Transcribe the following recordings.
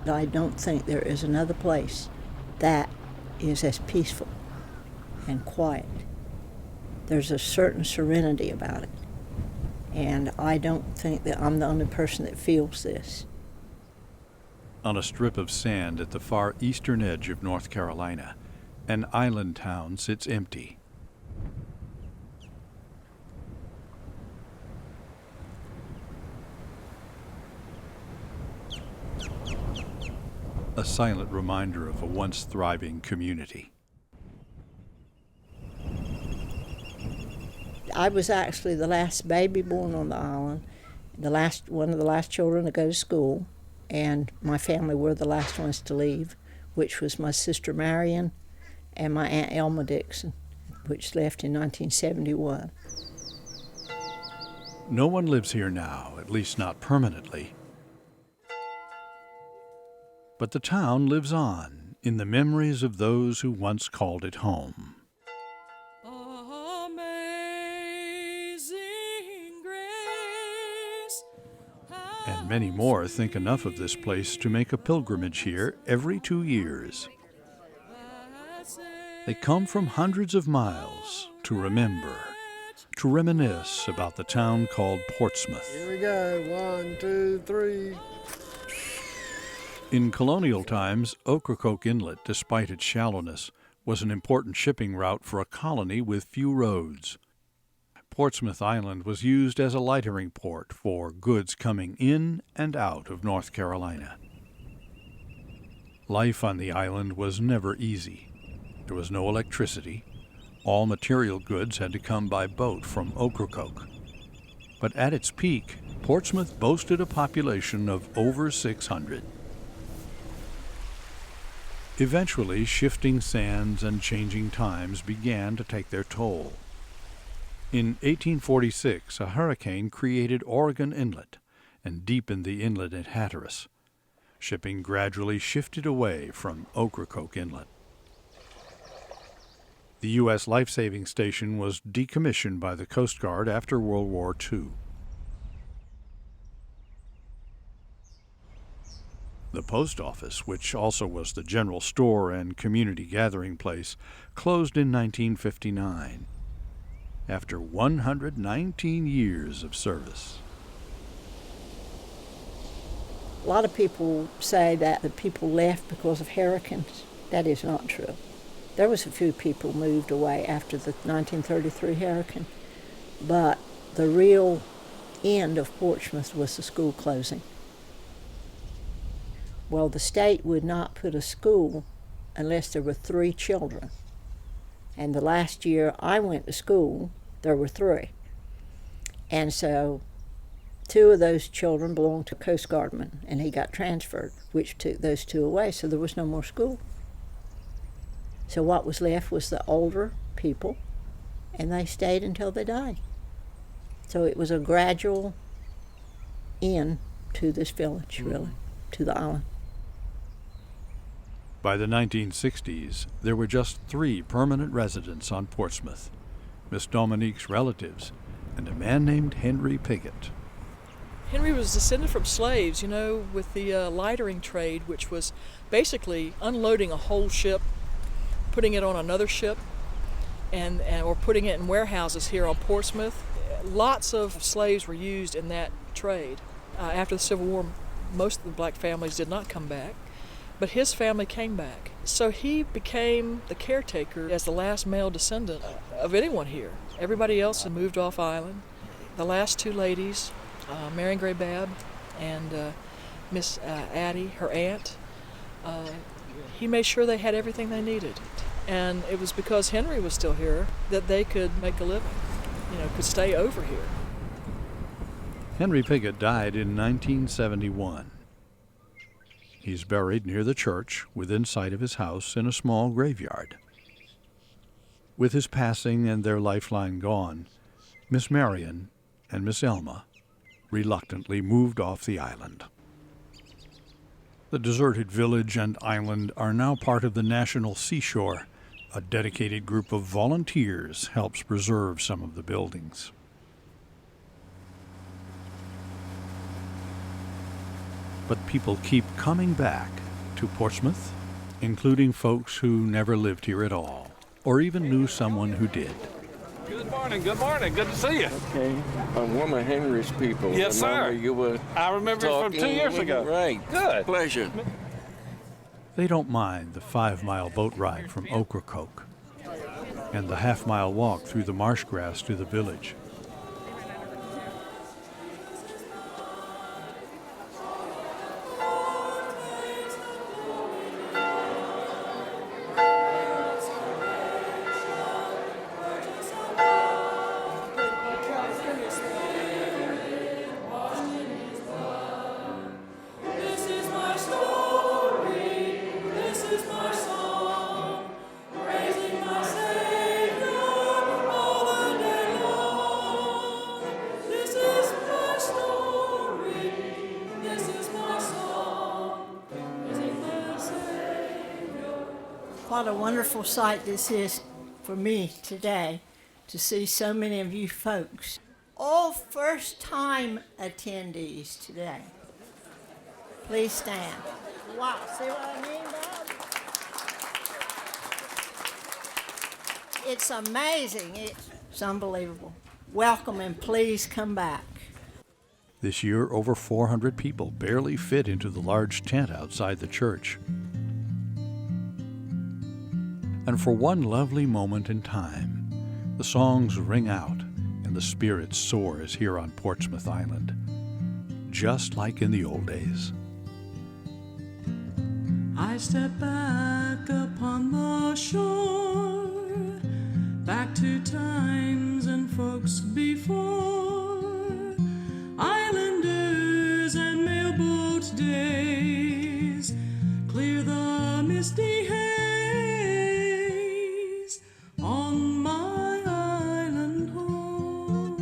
I don't think there is another place that is as peaceful and quiet. There's a certain serenity about it. And I don't think that I'm the only person that feels this. On a strip of sand at the far eastern edge of North Carolina, an island town sits empty. A silent reminder of a once thriving community. I was actually the last baby born on the island, one of the last children to go to school, and my family were the last ones to leave, which was my sister Marion and my Aunt Elma Dixon, which left in 1971. No one lives here now, at least not permanently. But the town lives on in the memories of those who once called it home. And many more think enough of this place to make a pilgrimage here every 2 years. They come from hundreds of miles to remember, to reminisce about the town called Portsmouth. Here we go, 1, 2, 3. In colonial times, Ocracoke Inlet, despite its shallowness, was an important shipping route for a colony with few roads. Portsmouth Island was used as a lightering port for goods coming in and out of North Carolina. Life on the island was never easy. There was no electricity. All material goods had to come by boat from Ocracoke. But at its peak, Portsmouth boasted a population of over 600. Eventually, shifting sands and changing times began to take their toll. In 1846, a hurricane created Oregon Inlet and deepened the inlet at Hatteras. Shipping gradually shifted away from Ocracoke Inlet. The U.S. life-saving station was decommissioned by the Coast Guard after World War II. The post office, which also was the general store and community gathering place, closed in 1959. After 119 years of service. A lot of people say that the people left because of hurricanes. That is not true. There was a few people moved away after the 1933 hurricane, but the real end of Portsmouth was the school closing. Well, the state would not put a school unless there were 3 children. And the last year I went to school, there were 3. And so 2 of those children belonged to a Coast Guardman, and he got transferred, which took those 2 away, so there was no more school. So what was left was the older people, and they stayed until they died. So it was a gradual end to this village, really, to the island. By the 1960s, there were just 3 permanent residents on Portsmouth, Miss Dominique's relatives, and a man named Henry Piggott. Henry was descended from slaves, with the lightering trade, which was basically unloading a whole ship, putting it on another ship, or putting it in warehouses here on Portsmouth. Lots of slaves were used in that trade. After the Civil War, most of the black families did not come back. But his family came back. So he became the caretaker as the last male descendant of anyone here. Everybody else had moved off island. The last 2 ladies, Marion Gray Babb and Miss Addie, her aunt, he made sure they had everything they needed. And it was because Henry was still here that they could make a living, could stay over here. Henry Piggott died in 1971. He's buried near the church, within sight of his house, in a small graveyard. With his passing and their lifeline gone, Miss Marion and Miss Elma reluctantly moved off the island. The deserted village and island are now part of the National Seashore. A dedicated group of volunteers helps preserve some of the buildings. But people keep coming back to Portsmouth, including folks who never lived here at all, or even knew someone who did. Good morning, good morning. Good to see you. Okay, I'm one of Henry's people. Yes, Remember sir. You were I remember you from 2 years ago. Right. Good. Pleasure. They don't mind the 5-mile boat ride from Ocracoke and the half-mile walk through the marsh grass to the village. What a wonderful sight this is for me today to see so many of you folks. All first-time attendees today. Please stand. Wow, see what I mean, Bob? It's amazing. It's unbelievable. Welcome and please come back. This year, over 400 people barely fit into the large tent outside the church. And for one lovely moment in time, the songs ring out and the spirit soars here on Portsmouth Island, just like in the old days. I step back upon the shore, back to times and folks before, islanders and mailboat days, clear the misty haze on my island home.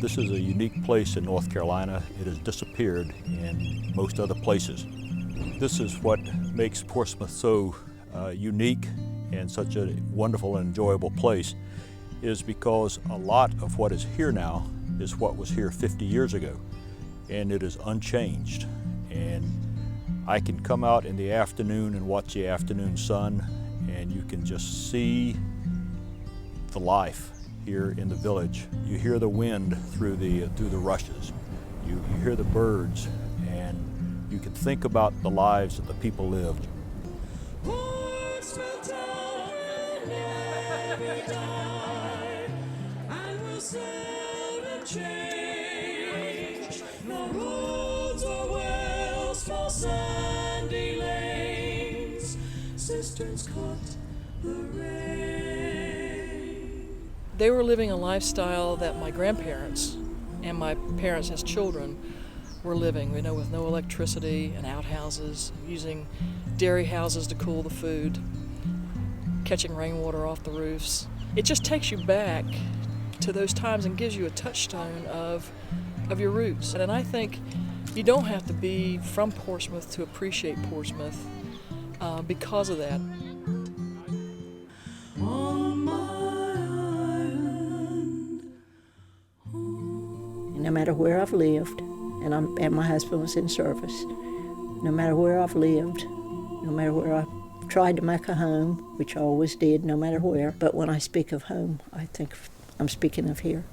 This is a unique place in North Carolina. It has disappeared in most other places. This is what makes Portsmouth so unique and such a wonderful and enjoyable place, is because a lot of what is here now is what was here 50 years ago, and it is unchanged. And I can come out in the afternoon and watch the afternoon sun, and you can just see the life here in the village. You hear the wind through the rushes. You hear the birds, and you can think about the lives that the people lived. Portsmouth town will never die, and will seldom change. No roads or wells, small sandy lanes, cisterns caught the rain. They were living a lifestyle that my grandparents and my parents as children were living, with no electricity and outhouses, using dairy houses to cool the food, catching rainwater off the roofs. It just takes you back to those times and gives you a touchstone of your roots. And I think you don't have to be from Portsmouth to appreciate Portsmouth because of that. On my island home. No matter where I've lived, and my husband was in service, no matter where I've lived, no matter where I've tried to make a home, which I always did, no matter where, but when I speak of home, I think I'm speaking of here.